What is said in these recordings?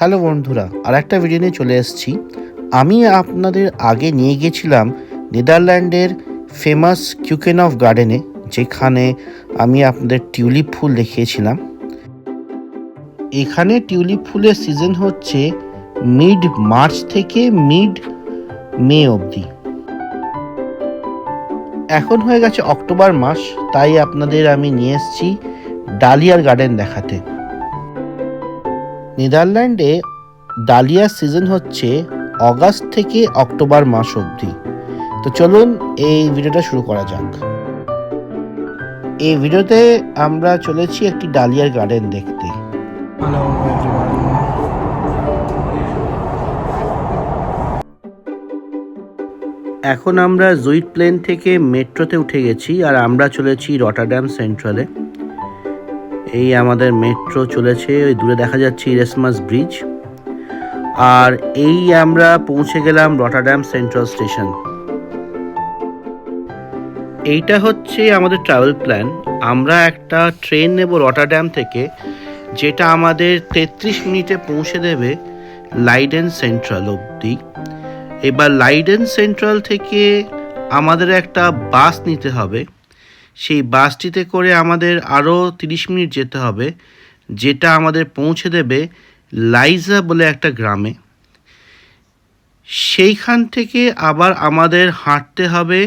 Hello বন্ধুরা, আর একটা video নিয়ে চলে এসেছি। আমি আপনাদের আগে নিয়ে গিয়েছিলাম নেদারল্যান্ডের ফেমাস কিউকেনহফ গার্ডেনে, যেখানে আমি আপনাদের টিউলিপ ফুল দেখিয়েছিলাম। এখানে টিউলিপ ফুলের সিজন হচ্ছে মিড মার্চ থেকে মিড মে অবধি। এখন হয়ে গেছে অক্টোবর মাস, তাই আপনাদের আমি নিয়ে এসেছি ডালিয়ার গার্ডেন দেখাতে। নেদারল্যান্ডে ডালিয়ার সিজন হচ্ছে অগাস্ট থেকে অক্টোবর মাস অবধি। তো চলুন এই ভিডিওটা শুরু করা যাক। এই ভিডিওতে আমরা চলেছি একটি ডালিয়ার গার্ডেন দেখতে। এখন আমরা জুইট প্লেন থেকে মেট্রোতে উঠে গেছি, আর আমরা চলেছি রটারড্যাম সেন্ট্রালে। এই আমাদের মেট্রো চলেছে, ওই দূরে দেখা যাচ্ছে ইরেসমাস ব্রিজ। আর এই আমরা পৌঁছে গেলাম রটারড্যাম সেন্ট্রাল স্টেশন। এইটা হচ্ছে আমাদের ট্রাভেল প্ল্যান। আমরা একটা ট্রেন নেব রটারড্যাম থেকে, যেটা আমাদের 33 মিনিটে পৌঁছে দেবে লাইডেন সেন্ট্রাল অবধি। এবার লাইডেন সেন্ট্রাল থেকে আমাদের একটা বাস নিতে হবে। সেই বাসটিতে করে আমাদের আরও 30 মিনিট যেতে হবে, যেটা আমাদের পৌঁছে দেবে লাইজা বলে একটা গ্রামে। সেইখান থেকে আবার আমাদের হাঁটতে হবে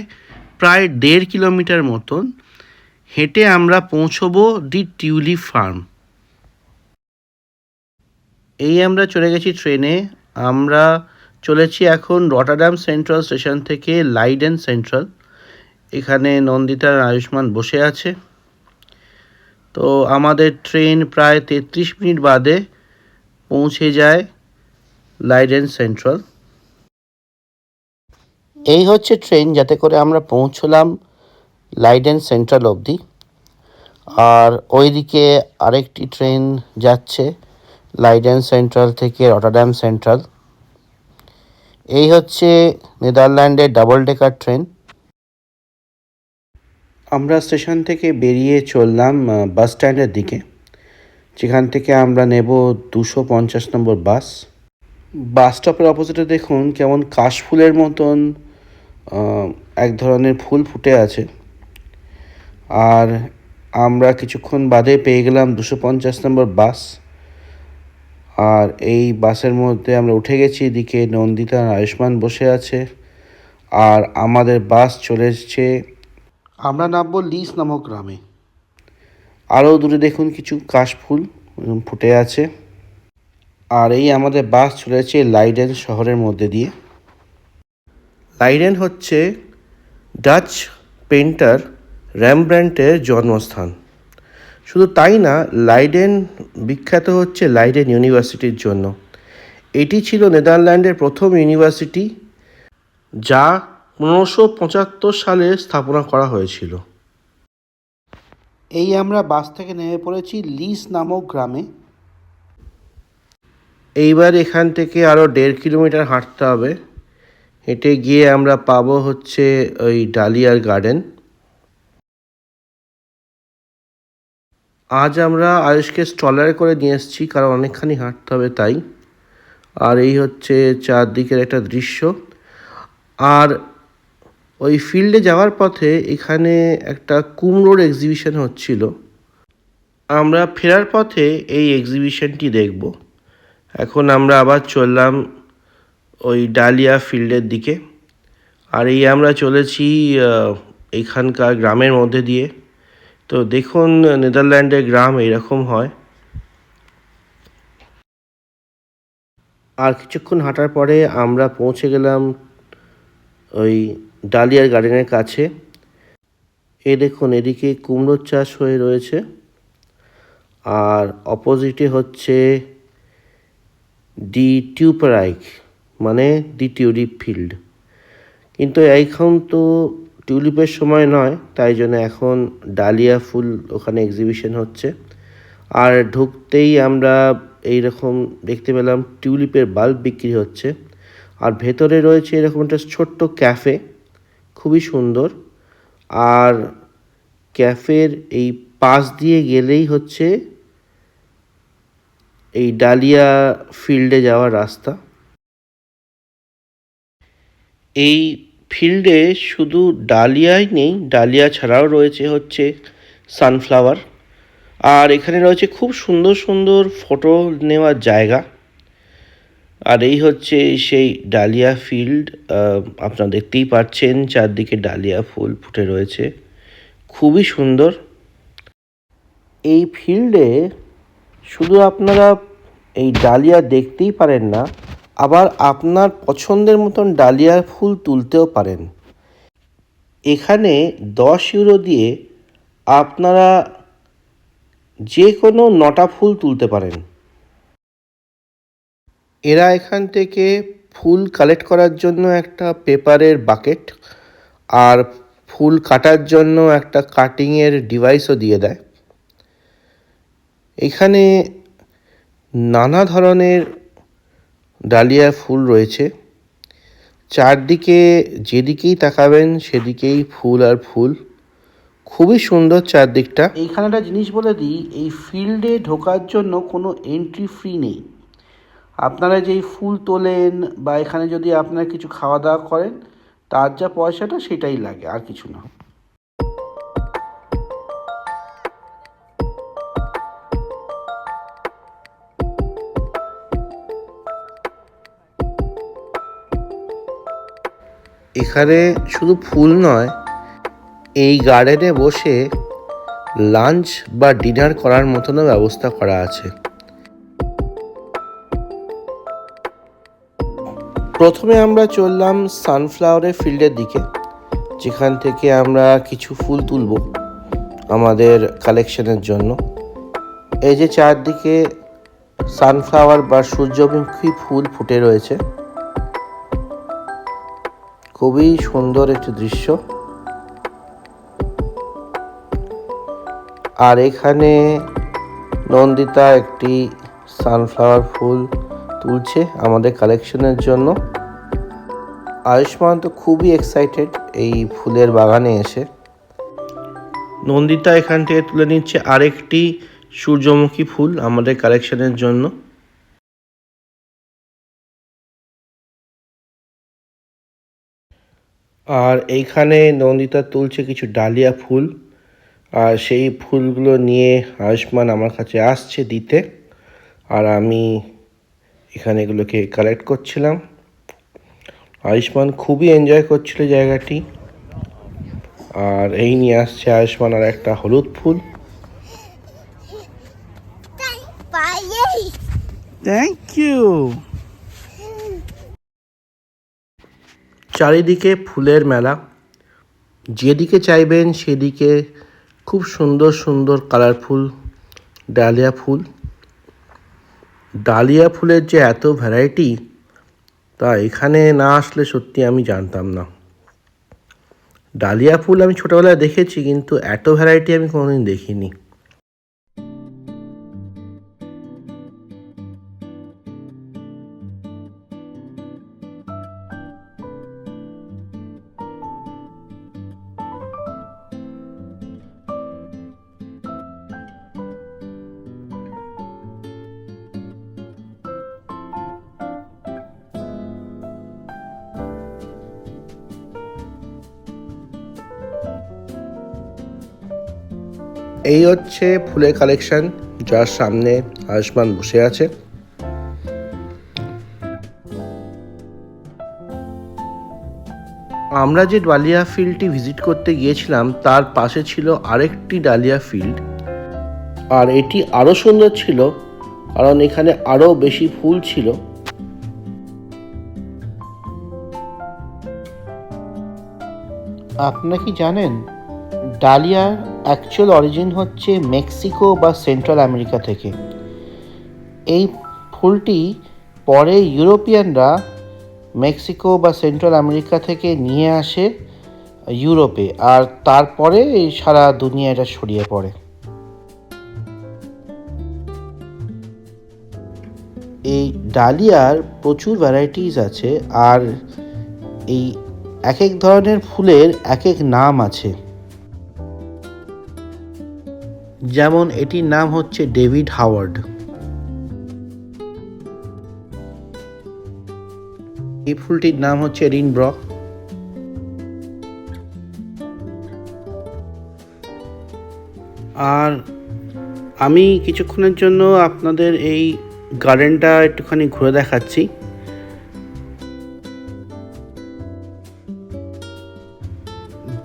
প্রায় 1.5 কিলোমিটার মতন। হেঁটে আমরা পৌঁছবো দি টিউলিপ ফার্ম। এই আমরা চলে গেছি ট্রেনে। আমরা চলেছি এখন রটারড্যাম সেন্ট্রাল স্টেশন থেকে লাইডেন সেন্ট্রাল। এখানে নন্দিতা আর আয়ুষ্মান বসে আছে। তো আমাদের ট্রেন প্রায় 33 মিনিট বাদে পৌঁছে যায় লাইডেন সেন্ট্রাল। এই হচ্ছে ট্রেন, যাতে করে আমরা পৌঁছলাম লাইডেন সেন্ট্রাল অবধি। আর ওইদিকে আরেকটি ট্রেন যাচ্ছে লাইডেন সেন্ট্রাল থেকে রটারড্যাম সেন্ট্রাল। এই হচ্ছে নেদারল্যান্ডের ডাবল ডেকার ট্রেন। আমরা স্টেশন থেকে বেরিয়ে চললাম বাস স্ট্যান্ডের দিকে, যেখান থেকে আমরা নেব 250 নম্বর বাস। বাস স্টপের অপোজিটে দেখুন কেমন কাশফুলের মতন এক ধরনের ফুল ফুটে আছে। আর আমরা কিছুক্ষণ বাদে পেয়ে গেলাম 250 নম্বর বাস। আর এই বাসের মধ্যে আমরা উঠে গেছি। এদিকে নন্দিতা আর আয়ুষ্মান বসে আছে। আর আমাদের বাস চলে এসছে, আমরা নামবো লিস নামক গ্রামে। আরও দূরে দেখুন কিছু কাশফুল ফুটে আছে। আর এই আমাদের বাস চলেছে লাইডেন শহরের মধ্যে দিয়ে। লাইডেন হচ্ছে ডাচ পেন্টার রেমব্র্যান্ডের জন্মস্থান। শুধু তাই না, লাইডেন বিখ্যাত হচ্ছে লাইডেন ইউনিভার্সিটির জন্য। এটি ছিল নেদারল্যান্ডের প্রথম ইউনিভার্সিটি, যা 1575 সালে স্থাপনা করা হয়েছিল। এই আমরা বাস থেকে নেমে পড়েছি লিস নামক গ্রামে। এইবার এখান থেকে আরও 1.5 কিলোমিটার হাঁটতে হবে। হেঁটে গিয়ে আমরা পাবো হচ্ছে ওই ডালিয়ার গার্ডেন। আজ আমরা আয়ুষকে স্ট্রলারে করে নিয়ে এসেছি, কারণ অনেকখানি হাঁটতে হবে তাই। আর এই হচ্ছে চারদিকের একটা দৃশ্য। আর ওই ফিল্ডে যাওয়ার পথে এখানে একটা কুমড়োর এক্সিবিশন হচ্ছিল। আমরা ফেরার পথে এই এক্সিবিশনটি দেখব। এখন আমরা আবার চললাম ওই ডালিয়া ফিল্ডের দিকে। আর এই আমরা চলেছি এখানকার গ্রামের মধ্যে দিয়ে। তো দেখুন, নেদারল্যান্ডের গ্রাম এরকম হয়। আর কিছুক্ষণ হাঁটার পরে আমরা পৌঁছে গেলাম ওই ডালিয়ার গার্ডেনের কাছে। এই দেখুন, এদিকে কুমড়োর চাষ হয়ে রয়েছে, আর অপোজিটে হচ্ছে দি টিউপারাইক, মানে দি টিউলিপ ফিল্ড। কিন্তু এখন তো টিউলিপের সময় নয়, তাই জন্য এখন ডালিয়া ফুল ওখানে এক্সিবিশন হচ্ছে। আর ঢুকতেই আমরা এইরকম দেখতে পেলাম টিউলিপের বাল্ব বিক্রি হচ্ছে। আর ভেতরে রয়েছে এরকম একটা ছোট্ট ক্যাফে, খুবই সুন্দর। আর ক্যাফের এই পাশ দিয়ে গেলেই হচ্ছে এই ডালিয়া ফিল্ডে যাওয়ার রাস্তা। এই ফিল্ডে শুধু ডালিয়াই নেই, ডালিয়া ছাড়াও রয়েছে হচ্ছে সানফ্লাওয়ার। আর এখানে রয়েছে খুব সুন্দর সুন্দর ফটো নেওয়ার জায়গা। আর এই হচ্ছে সেই ডালিয়া ফিল্ড। আপনারা দেখতেই পাচ্ছেন চারদিকে ডালিয়া ফুল ফুটে রয়েছে, খুবই সুন্দর। এই ফিল্ডে শুধু আপনারা এই ডালিয়া দেখতেই পারেন না, আবার আপনার পছন্দের মতন ডালিয়ার ফুল তুলতেও পারেন। এখানে 10 ইউরো দিয়ে আপনারা যে কোনো 9টা ফুল তুলতে পারেন। এরা এখান থেকে ফুল কালেক্ট করার জন্য একটা পেপারের বাকেট আর ফুল কাটার জন্য একটা কাটিংয়ের ডিভাইসও দিয়ে দেয়। এখানে নানা ধরনের ডালিয়া ফুল রয়েছে, চারদিকে যেদিকেই তাকাবেন সেদিকেই ফুল আর ফুল, খুবই সুন্দর চারদিকটা। এইখানে একটা জিনিস বলে দিই, এই ফিল্ডে ঢোকার জন্য কোনো এন্ট্রি ফি নেই। আপনারা যেই ফুল তোলেন বা এখানে যদি আপনারা কিছু খাওয়া দাওয়া করেন, তার যা পয়সাটা সেটাই লাগে, আর কিছু না। এখানে শুধু ফুল নয়, এই গার্ডেনে বসে লাঞ্চ বা ডিনার করার মতনও ব্যবস্থা করা আছে। প্রথমে আমরা চললাম সানফ্লাওয়ারের ফিল্ডের দিকে, যেখান থেকে আমরা কিছু ফুল তুলব আমাদের কালেকশনের জন্য। এই যে চারদিকে সানফ্লাওয়ার বা সূর্যমুখী ফুল ফুটে রয়েছে, খুবই সুন্দর একটি দৃশ্য। আর এখানে নন্দিতা একটি সানফ্লাওয়ার ফুল তুলছে আমাদের কালেকশনের জন্য। আয়ুষ্মান তো খুবই এক্সাইটেড এই ফুলের বাগানে এসে। নন্দিতা এখান থেকে তুলে নিচ্ছে আরেকটি সূর্যমুখী ফুল আমাদের কালেকশনের জন্য। আর এইখানে নন্দিতা তুলছে কিছু ডালিয়া ফুল, আর সেই ফুলগুলো নিয়ে আয়ুষ্মান আমার কাছে আসছে দিতে, আর আমি এখানে এগুলোকে কালেক্ট করছিলাম। আয়ুষ্মান খুবই এনজয় করছিল জায়গাটি। আর এই নিয়ে আসছে আয়ুষ্মান আর একটা হলুদ ফুল। Thank you. চারিদিকে ফুলের মেলা, যেদিকে চাইবেন সেদিকে খুব সুন্দর সুন্দর কালারফুল ডালিয়া ফুল। ডালিয়া ফুলের যে এত ভ্যারাইটি, তা এখানে না আসলে সত্যি আমি জানতাম না। ডালিয়া ফুল আমি ছোটোবেলায় দেখেছি, কিন্তু এত ভ্যারাইটি আমি কোনোদিন দেখিনি। এই হচ্ছে ফুলের কালেকশন, যার সামনে আয়ুষ্মান বসে আছে। আমরা যে ডালিয়া ফিল্ডটি ভিজিট করতে গিয়েছিলাম তার পাশে ছিল আরেকটি ডালিয়া ফিল্ড, আর এটি আরও সুন্দর ছিল কারণ এখানে আরও বেশি ফুল ছিল। আপনারা কি জানেন ডালিয়ার অ্যাকচুয়াল অরিজিন হচ্ছে মেক্সিকো বা সেন্ট্রাল আমেরিকা থেকে। এই ফুলটি পরে ইউরোপিয়ানরা মেক্সিকো বা সেন্ট্রাল আমেরিকা থেকে নিয়ে আসে ইউরোপে, আর তারপরে সারা দুনিয়া এটা ছড়িয়ে পড়ে। এই ডালিয়ার প্রচুর ভ্যারাইটিস আছে, আর এই এক এক ধরনের ফুলের এক এক নাম আছে। যেমন এটির নাম হচ্ছে ডেভিড হাওয়ার্ড। এই ফুলটির নাম হচ্ছে এডিনব্রা। আর আমি কিছুক্ষণের জন্য আপনাদের এই গার্ডেনটা একটুখানি ঘুরে দেখাচ্ছি।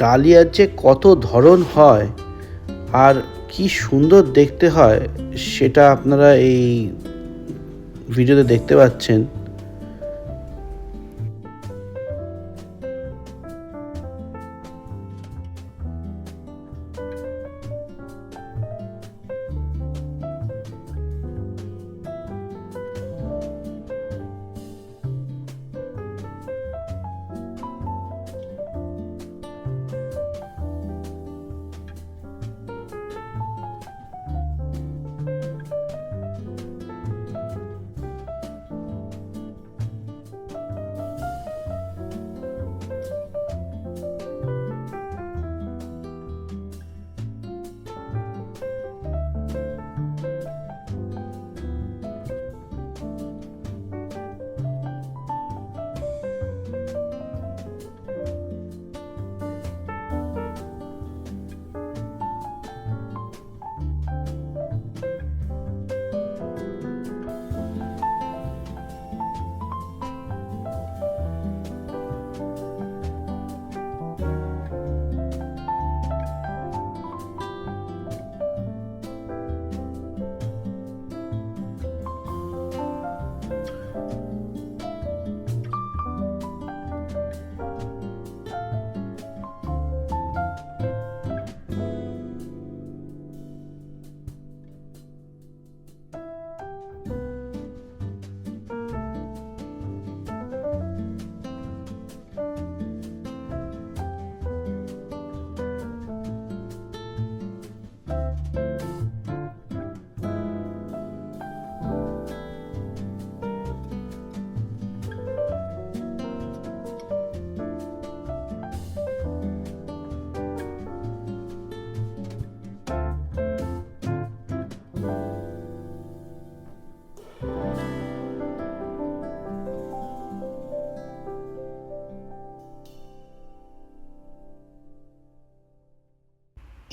ডালিয়ার যে কত ধরন হয় আর কি সুন্দর দেখতে হয় সেটা আপনারা এই ভিডিওতে দেখতে পাচ্ছেন।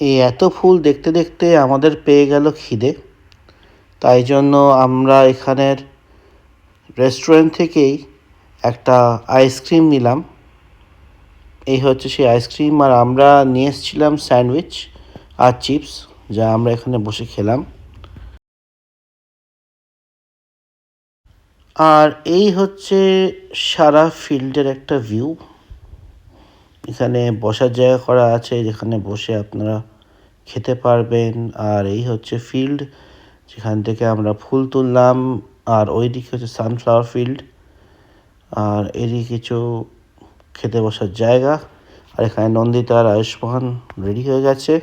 এই এত ফুল দেখতে দেখতে আমাদের পেয়ে গেল খিদে, তাই জন্য আমরা এখানের রেস্টুরেন্ট থেকেই একটা আইসক্রিম নিলাম। এই হচ্ছে সেই আইসক্রিম, আর আমরা নিয়ে এসেছিলাম স্যান্ডউইচ আর চিপস, যা আমরা এখানে বসে খেলাম। আর এই হচ্ছে সারা ফিল্ডের একটা ভিউ। এখানে বসার জায়গা করা আছে যেখানে বসে আপনারা খেতে পারবেন। আর এই হচ্ছে ফিল্ড যেখান থেকে আমরা ফুল তুললাম। আর ওই দিকে হচ্ছে সানফ্লাওয়ার ফিল্ড, আর এদিকে কিছু খেতে বসার জায়গা। আর এখানে নন্দিতা আর আয়ুষ্মান রেডি হয়ে গেছে।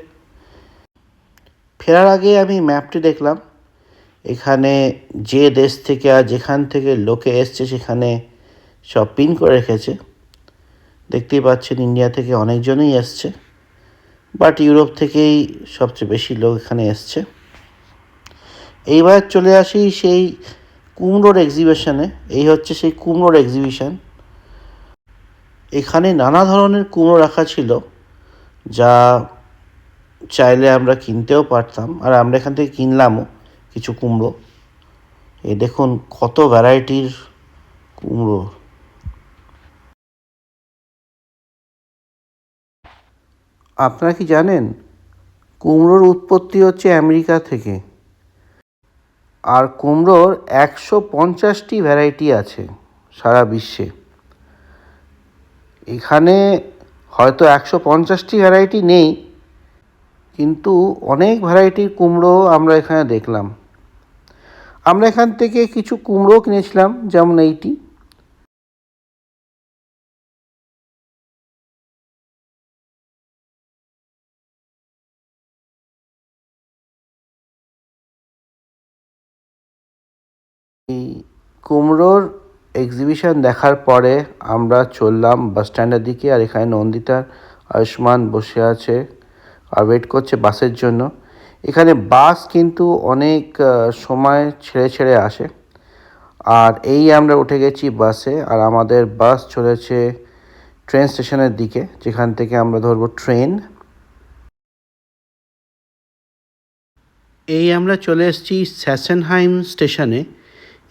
ফেরার আগে আমি ম্যাপটি দেখলাম, এখানে যে দেশ থেকে আর যেখান থেকে লোকে এসছে সেখানে সব পিন করে রেখেছে। দেখতেই পাচ্ছেন ইন্ডিয়া থেকে অনেকজনই এসছে, বাট ইউরোপ থেকেই সবচেয়ে বেশি লোক এখানে এসছে। এইবার চলে আসি সেই কুমড়োর এক্সিবিশনে। এই হচ্ছে সেই কুমড়োর এক্সিবিশন। এখানে নানা ধরনের কুমড়ো রাখা ছিল, যা চাইলে আমরা কিনতেও পারতাম, আর আমরা এখান থেকে কিনলামও কিছু কুমড়ো। এই দেখুন কত ভ্যারাইটির কুমড়ো। আপনারা কি জানেন কুমড়োর উৎপত্তি হচ্ছে আমেরিকা থেকে, আর কুমড়োর 150টি ভ্যারাইটি আছে সারা বিশ্বে। এখানে হয়তো 150টি ভ্যারাইটি নেই, কিন্তু অনেক ভ্যারাইটির কুমড়ো আমরা এখানে দেখলাম। আমরা এখান থেকে কিছু কুমড়ো কিনেছিলাম, যেমন এইটি। এই কুমড়োর এক্সিবিশন দেখার পরে আমরা চললাম বাস স্ট্যান্ডের দিকে। আর এখানে নন্দিতা আয়ুষ্মান বসে আছে আর ওয়েট করছে বাসের জন্য। এখানে বাস কিন্তু অনেক সময় ছেড়ে ছেড়ে আসে, আর এই আমরা উঠে গেছি বাসে, আর আমাদের বাস চলেছে ট্রেন স্টেশনের দিকে, যেখান থেকে আমরা ধরবো ট্রেন। এই আমরা চলে এসেছি স্যাসেনহাইম স্টেশনে।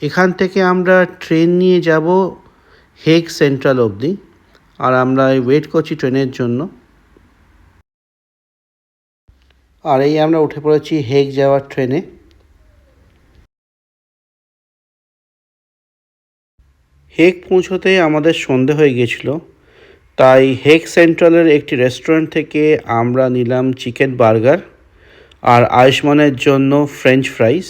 এখান থেকে আমরা ট্রেন নিয়ে যাব হেগ সেন্ট্রাল অবধি, আর আমরা ওয়েট করছি ট্রেনের জন্য। আর এই আমরা উঠে পড়েছি হেগ যাওয়ার ট্রেনে। হেগ পৌঁছতে আমাদের সন্ধে হয়ে গিয়েছিল, তাই হেগ সেন্ট্রালের একটি রেস্টুরেন্ট থেকে আমরা নিলাম চিকেন বার্গার আর আয়ুষ্মানের জন্য ফ্রেঞ্চ ফ্রাইস।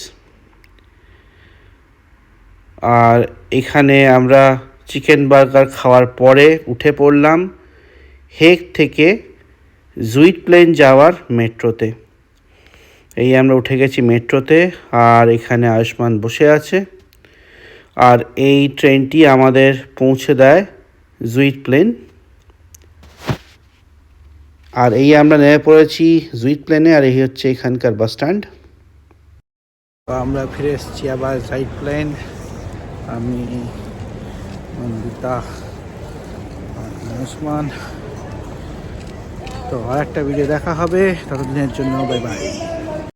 আর এখানে আমরা চিকেন বার্গার খাওয়ার পরে উঠে পড়লাম হেগ থেকে জুইট প্লেন যাওয়ার মেট্রোতে। এই আমরা উঠে গেছি মেট্রোতে, আর এখানে আয়ুষ্মান বসে আছে। আর এই ট্রেনটি আমাদের পৌঁছে দেয় জুইট প্লেন। আর এই আমরা নেমে পড়েছি জুইট প্লেনে, আর এই হচ্ছে এখানকার বাস স্ট্যান্ড। আমরা ফিরে এসেছি আবার জুইট প্লেন। আমি নন্দিতা আর আয়ুষ্মান। তো আর একটা ভিডিও দেখা হবে, ততদিনের জন্য বাই বাই।